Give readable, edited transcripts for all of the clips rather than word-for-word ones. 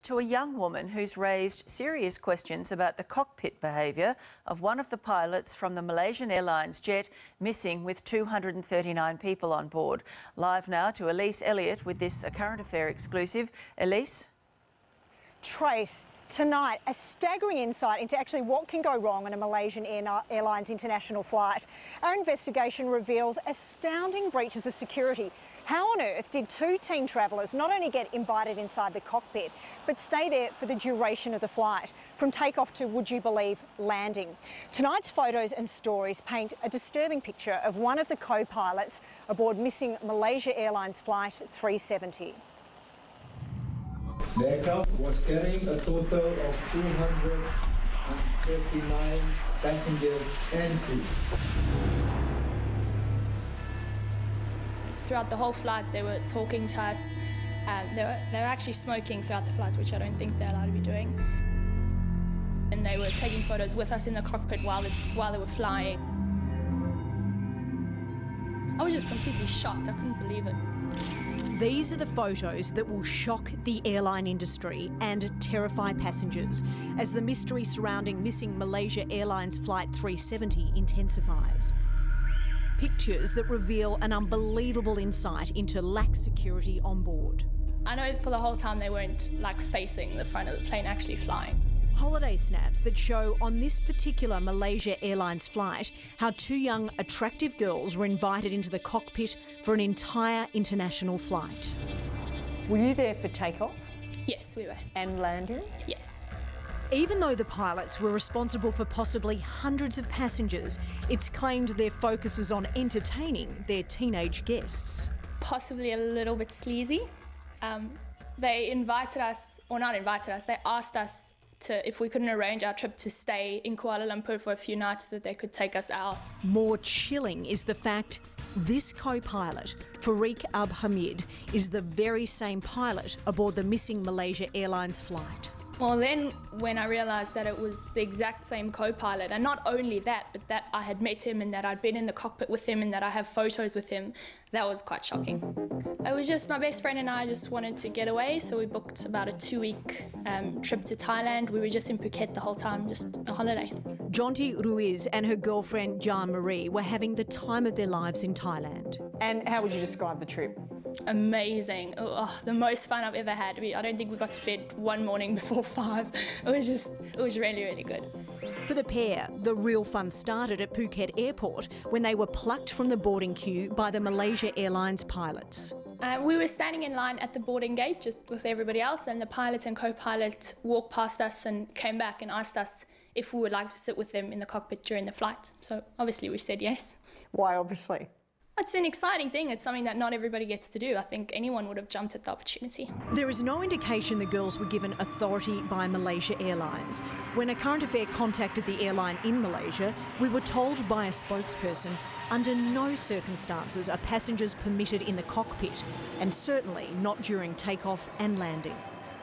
to a young woman who's raised serious questions about the cockpit behaviour of one of the pilots from the Malaysian Airlines jet missing with 239 people on board. Live now to Elise Elliott with this Current Affair exclusive. Elise? Trace, tonight, a staggering insight into actually what can go wrong on a Malaysian Airlines international flight. Our investigation reveals astounding breaches of security. How on earth did two teen travellers not only get invited inside the cockpit, but stay there for the duration of the flight, from takeoff to, would you believe, landing? Tonight's photos and stories paint a disturbing picture of one of the co-pilots aboard missing Malaysia Airlines flight 370. The aircraft was carrying a total of 239 passengers and crew. Throughout the whole flight, they were talking to us. They were actually smoking throughout the flight, which I don't think they're allowed to be doing. And they were taking photos with us in the cockpit while they were flying. I was just completely shocked. I couldn't believe it. These are the photos that will shock the airline industry and terrify passengers as the mystery surrounding missing Malaysia Airlines Flight 370 intensifies. Pictures that reveal an unbelievable insight into lax security on board. I know for the whole time they weren't facing the front of the plane actually flying. Holiday snaps that show on this particular Malaysia Airlines flight how two young, attractive girls were invited into the cockpit for an entire international flight. Were you there for takeoff? Yes, we were. And landing? Yes. Even though the pilots were responsible for possibly hundreds of passengers, it's claimed their focus was on entertaining their teenage guests. Possibly a little bit sleazy. They invited us, or not invited us, they asked us if we couldn't arrange our trip to stay in Kuala Lumpur for a few nighs so that they could take us out. More chilling is the fact this co-pilot, Fareeq Abhamid, is the very same pilot aboard the missing Malaysia Airlines flight. Well, then when I realised that it was the exact same co-pilot, and not only that, but that I had met him and that I'd been in the cockpit with him and that I have photos with him, that was quite shocking. It was just my best friend and I just wanted to get away, so we booked about a 2-week trip to Thailand. We were just in Phuket the whole time, just a holiday. Jonty Ruiz and her girlfriend Jan Marie were having the time of their lives in Thailand. And how would you describe the trip? Amazing. Oh, the most fun I've ever had. I don't think we got to bed one morning before 5. It was really, really good. For the pair, the real fun started at Phuket Airport when they were plucked from the boarding queue by the Malaysia Airlines pilots. We were standing in line at the boarding gate just with everybody else, and the pilot and co-pilot walked past us and came back and asked us if we would like to sit with them in the cockpit during the flight. So obviously we said yes. Why obviously? It's an exciting thing. It's something that not everybody gets to do. I think anyone would have jumped at the opportunity. There is no indication the girls were given authority by Malaysia Airlines. When a Current Affair contacted the airline in Malaysia, we were told by a spokesperson under no circumstances are passengers permitted in the cockpit, and certainly not during takeoff and landing.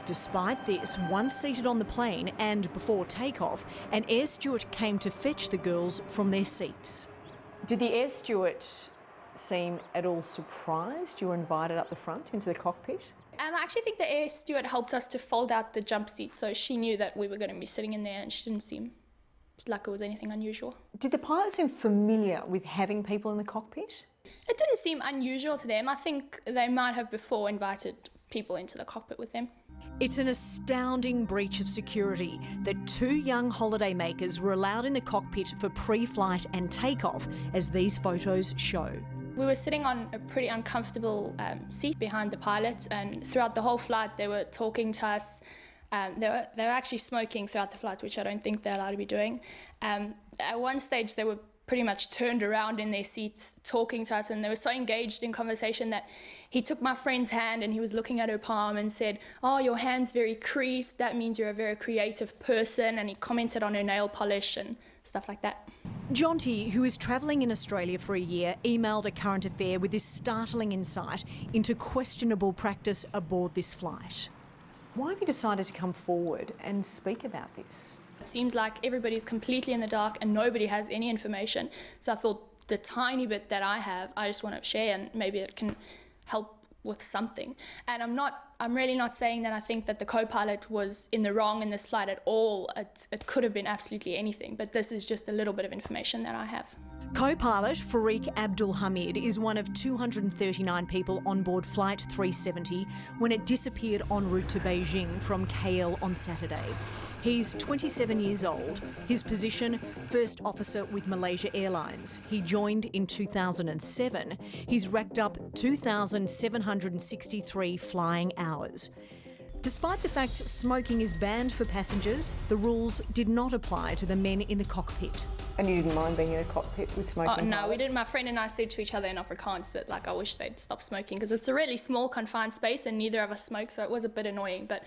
Despite this, once seated on the plane and before takeoff, an air steward came to fetch the girls from their seats. Did the air steward seem at all surprised you were invited up the front into the cockpit? I actually think the air steward helped us to fold out the jump seat, so she knew that we were going to be sitting in there and she didn't seem like it was anything unusual. Did the pilot seem familiar with having people in the cockpit? It didn't seem unusual to them. I think they might have before invited people into the cockpit with them. It's an astounding breach of security that two young holidaymakers were allowed in the cockpit for pre-flight and takeoff, as these photos show. We were sitting on a pretty uncomfortable seat behind the pilot, and throughout the whole flight they were talking to us. They were actually smoking throughout the flight, which I don't think they're allowed to be doing. At one stage they were pretty much turned around in their seats talking to us, and they were so engaged in conversation that he took my friend's hand and he was looking at her palm and said, "Oh, your hand's very creased, that means you're a very creative person," and he commented on her nail polish and stuff like that. Jonty, who is travelling in Australia for a year, emailed a Current Affair with this startling insight into questionable practice aboard this flight. Why have you decided to come forward and speak about this? It seems like everybody's completely in the dark and nobody has any information. So I thought the tiny bit that I have, I just want to share, and maybe it can help with something. And I'm really not saying that I think that the co-pilot was in the wrong in this flight at all. It could have been absolutely anything, but this is just a little bit of information that I have. Co-pilot Farik Abdul Hamid is one of 239 people on board Flight 370 when it disappeared en route to Beijing from KL on Saturday. He's 27 years old. His position, first officer with Malaysia Airlines. He joined in 2007. He's racked up 2,763 flying hours. Despite the fact smoking is banned for passengers, the rules did not apply to the men in the cockpit. And you didn't mind being in a cockpit with smoking? Oh, no, pilots? we didn't. My friend and I said to each other in Afrikaans that, like, I wish they'd stop smoking, because it's a really small, confined space and neither of us smoke, so it was a bit annoying, but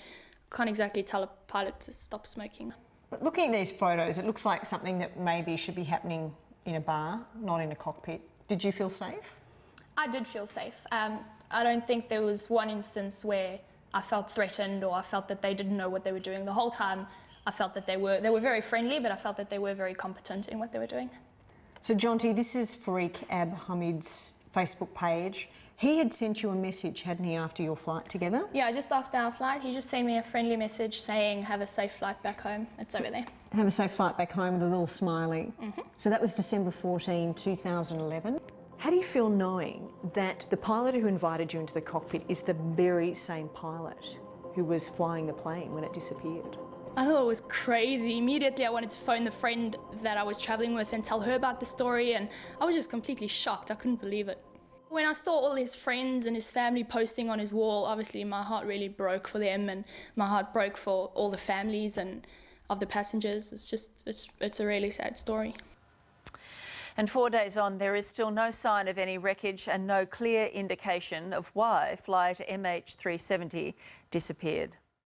can't exactly tell a pilot to stop smoking. But looking at these photos, it looks like something that maybe should be happening in a bar, not in a cockpit. Did you feel safe? I did feel safe. I don't think there was one instance where I felt threatened or I felt that they didn't know what they were doing. The whole time I felt that they were very friendly, but I felt that they were very competent in what they were doing. So, Jonty, this is Farik Ab Hamid's Facebook page. He had sent you a message, hadn't he, after your flight together? Yeah, just after our flight, he just sent me a friendly message saying, have a safe flight back home. It's over there. Have a safe flight back home with a little smiley. So that was December 14, 2011. How do you feel knowing that the pilot who invited you into the cockpit is the very same pilot who was flying the plane when it disappeared? I thought it was crazy. Immediately I wanted to phone the friend that I was travelling with and tell her about the story, and I was just completely shocked. I couldn't believe it. When I saw all his friends and his family posting on his wall, obviously my heart really broke for them, and my heart broke for all the families and of the passengers. It's a really sad story. And 4 days on, there is still no sign of any wreckage and no clear indication of why flight MH370 disappeared.